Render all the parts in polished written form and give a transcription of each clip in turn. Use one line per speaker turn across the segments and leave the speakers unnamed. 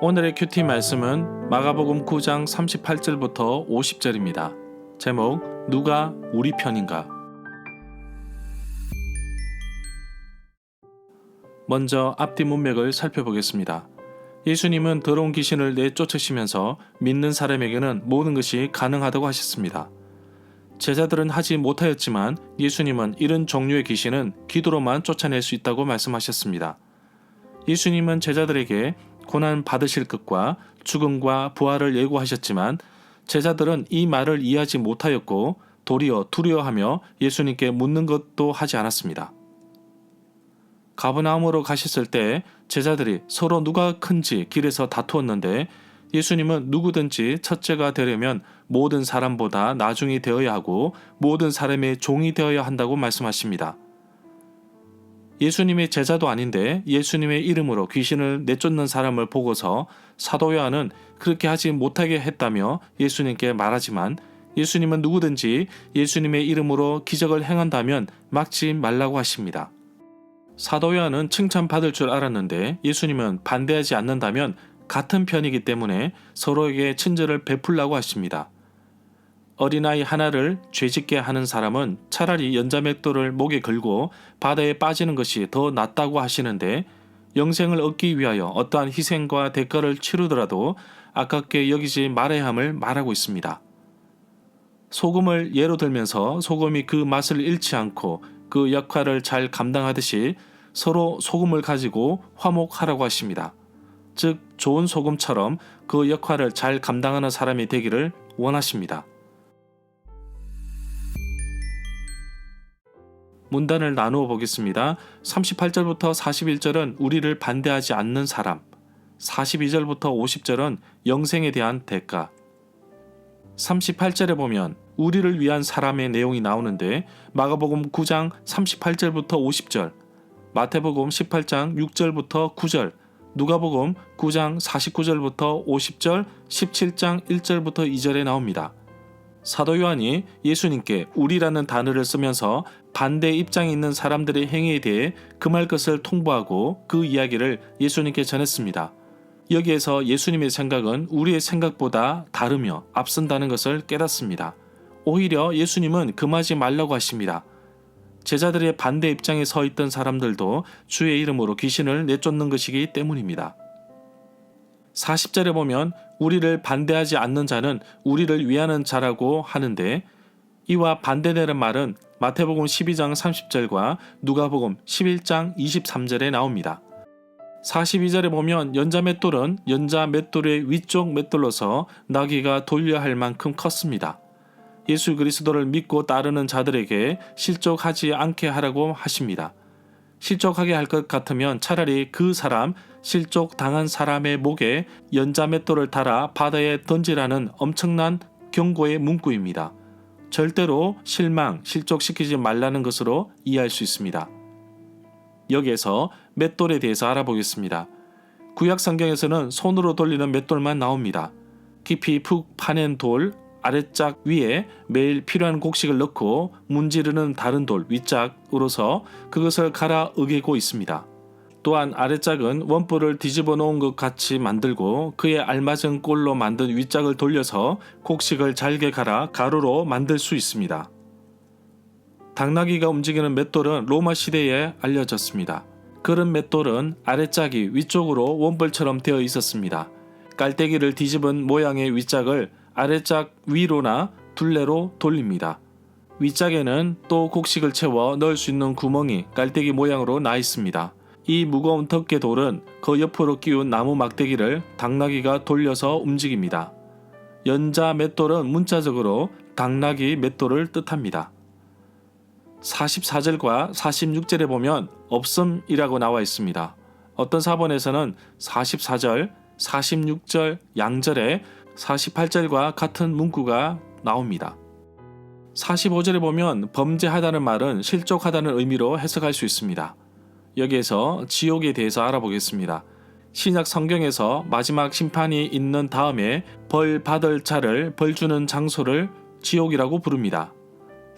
오늘의 큐티 말씀은 마가복음 9장 38절부터 50절입니다. 제목 누가 우리 편인가? 먼저 앞뒤 문맥을 살펴보겠습니다. 예수님은 더러운 귀신을 내쫓으시면서 믿는 사람에게는 모든 것이 가능하다고 하셨습니다. 제자들은 하지 못하였지만 예수님은 이런 종류의 귀신은 기도로만 쫓아낼 수 있다고 말씀하셨습니다. 예수님은 제자들에게 고난 받으실 것과 죽음과 부활을 예고하셨지만 제자들은 이 말을 이해하지 못하였고 도리어 두려워하며 예수님께 묻는 것도 하지 않았습니다. 가버나움으로 가셨을 때 제자들이 서로 누가 큰지 길에서 다투었는데 예수님은 누구든지 첫째가 되려면 모든 사람보다 나중이 되어야 하고 모든 사람의 종이 되어야 한다고 말씀하십니다. 예수님의 제자도 아닌데 예수님의 이름으로 귀신을 내쫓는 사람을 보고서 사도 요한은 그렇게 하지 못하게 했다며 예수님께 말하지만 예수님은 누구든지 예수님의 이름으로 기적을 행한다면 막지 말라고 하십니다. 사도 요한은 칭찬받을 줄 알았는데 예수님은 반대하지 않는다면 같은 편이기 때문에 서로에게 친절을 베풀라고 하십니다. 어린아이 하나를 죄짓게 하는 사람은 차라리 연자맷돌을 목에 걸고 바다에 빠지는 것이 더 낫다고 하시는데 영생을 얻기 위하여 어떠한 희생과 대가를 치르더라도 아깝게 여기지 말아야 함을 말하고 있습니다. 소금을 예로 들면서 소금이 그 맛을 잃지 않고 그 역할을 잘 감당하듯이 서로 소금을 가지고 화목하라고 하십니다. 즉 좋은 소금처럼 그 역할을 잘 감당하는 사람이 되기를 원하십니다. 문단을 나누어 보겠습니다. 38절부터 41절은 우리를 반대하지 않는 사람, 42절부터 50절은 영생에 대한 대가, 38절에 보면 우리를 위한 사람의 내용이 나오는데 마가복음 9장 38절부터 50절, 마태복음 18장 6절부터 9절, 누가복음 9장 49절부터 50절, 17장 1절부터 2절에 나옵니다. 사도 요한이 예수님께 우리라는 단어를 쓰면서 반대 입장에 있는 사람들의 행위에 대해 금할 것을 통보하고 그 이야기를 예수님께 전했습니다. 여기에서 예수님의 생각은 우리의 생각보다 다르며 앞선다는 것을 깨닫습니다. 오히려 예수님은 금하지 말라고 하십니다. 제자들의 반대 입장에 서 있던 사람들도 주의 이름으로 귀신을 내쫓는 것이기 때문입니다. 40절에 보면 우리를 반대하지 않는 자는 우리를 위하는 자라고 하는데 이와 반대되는 말은 마태복음 12장 30절과 누가복음 11장 23절에 나옵니다. 42절에 보면 연자맷돌은 연자맷돌의 위쪽 맷돌로서 나귀가 돌려야 할 만큼 컸습니다. 예수 그리스도를 믿고 따르는 자들에게 실족하지 않게 하라고 하십니다. 실족하게 할 것 같으면 차라리 그 사람, 실족 당한 사람의 목에 연자맷돌을 달아 바다에 던지라는 엄청난 경고의 문구입니다. 절대로 실족시키지 말라는 것으로 이해할 수 있습니다. 여기에서 맷돌에 대해서 알아보겠습니다. 구약 성경에서는 손으로 돌리는 맷돌만 나옵니다. 깊이 푹 파낸 돌 아래짝 위에 매일 필요한 곡식을 넣고 문지르는 다른 돌 윗짝으로서 그것을 갈아 으개고 있습니다. 또한 아래짝은 원뿔을 뒤집어 놓은 것 같이 만들고 그에 알맞은 꼴로 만든 윗짝을 돌려서 곡식을 잘게 갈아 가루로 만들 수 있습니다. 당나귀가 움직이는 맷돌은 로마 시대에 알려졌습니다. 그런 맷돌은 아래짝이 위쪽으로 원뿔처럼 되어 있었습니다. 깔때기를 뒤집은 모양의 윗짝을 아래짝 위로나 둘레로 돌립니다. 윗짝에는 또 곡식을 채워 넣을 수 있는 구멍이 깔때기 모양으로 나 있습니다. 이 무거운 덮개 돌은 그 옆으로 끼운 나무 막대기를 당나귀가 돌려서 움직입니다. 연자 맷돌은 문자적으로 당나귀 맷돌을 뜻합니다. 44절과 46절에 보면 없음이라고 나와 있습니다. 어떤 사본에서는 44절, 46절 양절에 48절과 같은 문구가 나옵니다. 45절에 보면 범죄하다는 말은 실족하다는 의미로 해석할 수 있습니다. 여기에서 지옥에 대해서 알아보겠습니다. 신약 성경에서 마지막 심판이 있는 다음에 벌 받을 자를 벌 주는 장소를 지옥이라고 부릅니다.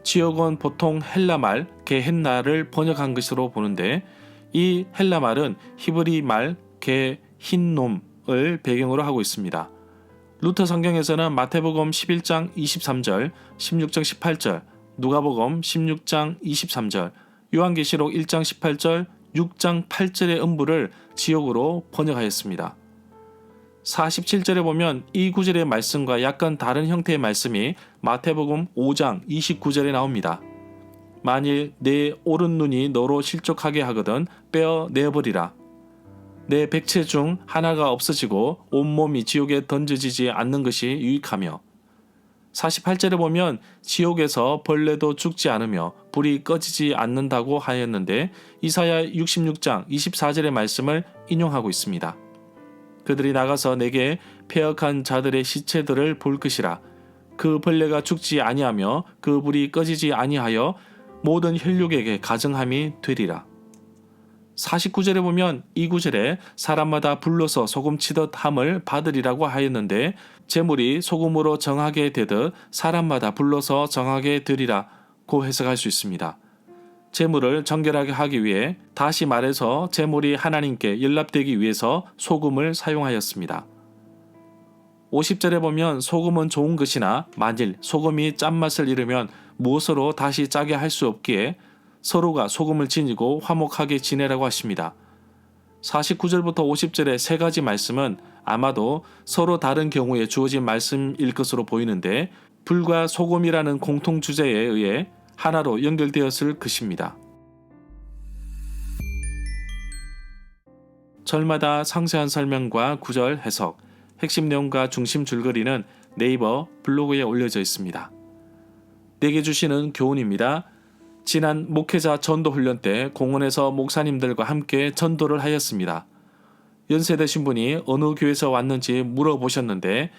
지옥은 보통 헬라말 게헨나를 번역한 것으로 보는데 이 헬라말은 히브리 말 게 흰놈 성경을 배경으로 하고 있습니다. 루터 성경에서는 마태복음 11장 23절, 16장 18절, 누가복음 16장 23절, 요한계시록 1장 18절, 6장 8절의 음부를 지옥으로 번역하였습니다. 47절에 보면 이 구절의 말씀과 약간 다른 형태의 말씀이 마태복음 5장 29절에 나옵니다. 만일 내 오른 눈이 너로 실족하게 하거든 빼어 내어버리라. 내 백체 중 하나가 없어지고 온몸이 지옥에 던져지지 않는 것이 유익하며 48절에 보면 지옥에서 벌레도 죽지 않으며 불이 꺼지지 않는다고 하였는데 이사야 66장 24절의 말씀을 인용하고 있습니다. 그들이 나가서 내게 폐역한 자들의 시체들을 볼 것이라. 그 벌레가 죽지 아니하며 그 불이 꺼지지 아니하여 모든 혈육에게 가증함이 되리라. 49절에 보면 이 구절에 사람마다 불러서 소금치듯 함을 받으리라고 하였는데 재물이 소금으로 정하게 되듯 사람마다 불러서 정하게 되리라고 해석할 수 있습니다. 재물을 정결하게 하기 위해 다시 말해서 재물이 하나님께 연락되기 위해서 소금을 사용하였습니다. 50절에 보면 소금은 좋은 것이나 만일 소금이 짠맛을 잃으면 무엇으로 다시 짜게 할 수 없기에 서로가 소금을 지니고 화목하게 지내라고 하십니다. 49절부터 50절의 세 가지 말씀은 아마도 서로 다른 경우에 주어진 말씀일 것으로 보이는데 불과 소금이라는 공통 주제에 의해 하나로 연결되었을 것입니다. 절마다 상세한 설명과 구절 해석, 핵심 내용과 중심 줄거리는 네이버 블로그에 올려져 있습니다. 내게 주시는 교훈입니다. 지난 목회자 전도 훈련 때 공원에서 목사님들과 함께 전도를 하였습니다. 연세 드신 분이 어느 교회에서 왔는지 물어보셨는데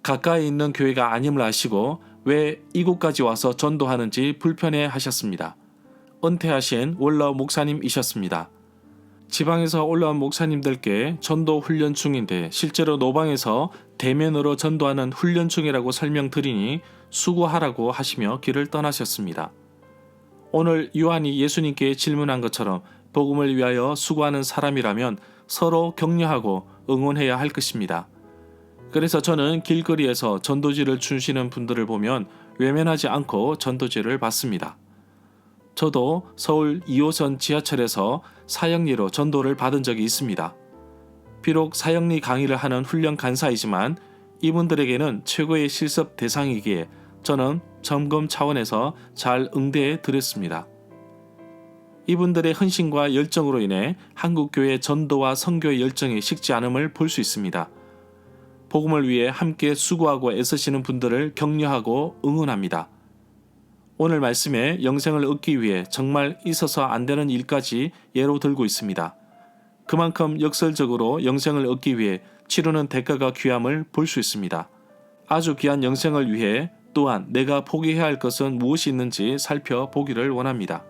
가까이 있는 교회가 아님을 아시고 왜 이곳까지 와서 전도하는지 불편해 하셨습니다. 은퇴하신 원로 목사님이셨습니다. 지방에서 올라온 목사님들께 전도 훈련 중인데 실제로 노방에서 대면으로 전도하는 훈련 중이라고 설명드리니 수고하라고 하시며 길을 떠나셨습니다. 오늘 요한이 예수님께 질문한 것처럼 복음을 위하여 수고하는 사람이라면 서로 격려하고 응원해야 할 것입니다. 그래서 저는 길거리에서 전도지를 주시는 분들을 보면 외면하지 않고 전도지를 받습니다. 저도 서울 2호선 지하철에서 사형리로 전도를 받은 적이 있습니다. 비록 사형리 강의를 하는 훈련 간사이지만 이분들에게는 최고의 실습 대상이기에 저는 점검 차원에서 잘 응대해 드렸습니다. 이분들의 헌신과 열정으로 인해 한국교회 전도와 선교의 열정이 식지 않음을 볼 수 있습니다. 복음을 위해 함께 수고하고 애쓰시는 분들을 격려하고 응원합니다. 오늘 말씀에 영생을 얻기 위해 정말 있어서 안 되는 일까지 예로 들고 있습니다. 그만큼 역설적으로 영생을 얻기 위해 치르는 대가가 귀함을 볼 수 있습니다. 아주 귀한 영생을 위해 또한 내가 포기해야 할 것은 무엇이 있는지 살펴보기를 원합니다.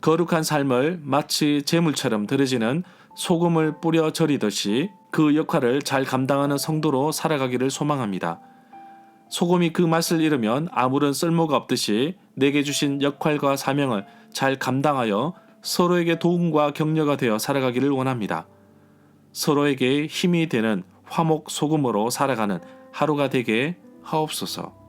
거룩한 삶을 마치 제물처럼 드려지는 소금을 뿌려 절이듯이 그 역할을 잘 감당하는 성도로 살아가기를 소망합니다. 소금이 그 맛을 잃으면 아무런 쓸모가 없듯이 내게 주신 역할과 사명을 잘 감당하여 서로에게 도움과 격려가 되어 살아가기를 원합니다. 서로에게 힘이 되는 화목 소금으로 살아가는 하루가 되게 하옵소서.